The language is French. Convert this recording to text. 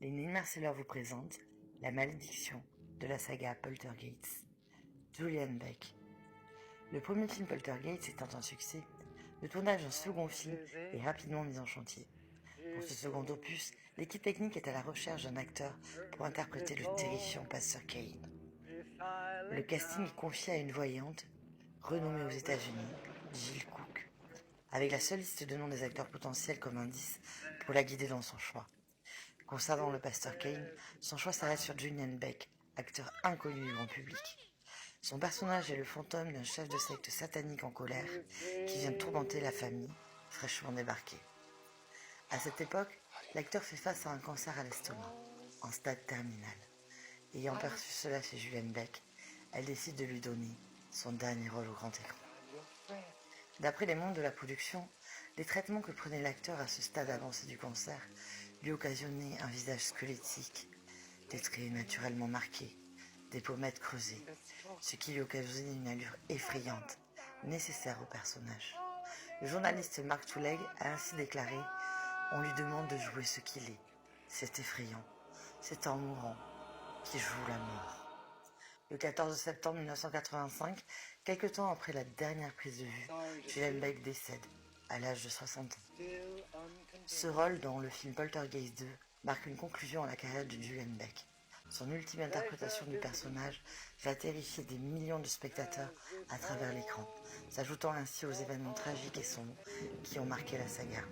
Les Marcelleurs vous présentent La malédiction de la saga Poltergeist. Julian Beck. Le premier film Poltergeist étant un succès, le tournage d'un second film est rapidement mis en chantier. Pour ce second opus, l'équipe technique est à la recherche d'un acteur pour interpréter le terrifiant Pasteur Cain. Le casting est confié à une voyante, renommée aux États-Unis, Jill Cook, avec la seule liste de noms des acteurs potentiels comme indice pour la guider dans son choix. Concernant le pasteur Cain, son choix s'arrête sur Julian Beck, acteur inconnu du grand public. Son personnage est le fantôme d'un chef de secte satanique en colère qui vient tourmenter la famille, fraîchement débarquée. À cette époque, l'acteur fait face à un cancer à l'estomac, en stade terminal. Ayant perçu cela chez Julian Beck, elle décide de lui donner son dernier rôle au grand écran. D'après les membres de la production, les traitements que prenait l'acteur à ce stade avancé du cancer lui occasionnaient un visage squelettique, des traits naturellement marqués, des pommettes creusées, ce qui lui occasionnait une allure effrayante, nécessaire au personnage. Le journaliste Mark Touleg a ainsi déclaré « On lui demande de jouer ce qu'il est. C'est effrayant. C'est un mourant qui joue la mort. » Le 14 septembre 1985, quelque temps après la dernière prise de vue, Julian Beck décède, à l'âge de 60 ans. Ce rôle dans le film Poltergeist 2 marque une conclusion à la carrière de Julian Beck. Son ultime interprétation du personnage va terrifier des millions de spectateurs à travers l'écran, s'ajoutant ainsi aux événements tragiques et sombres qui ont marqué la saga.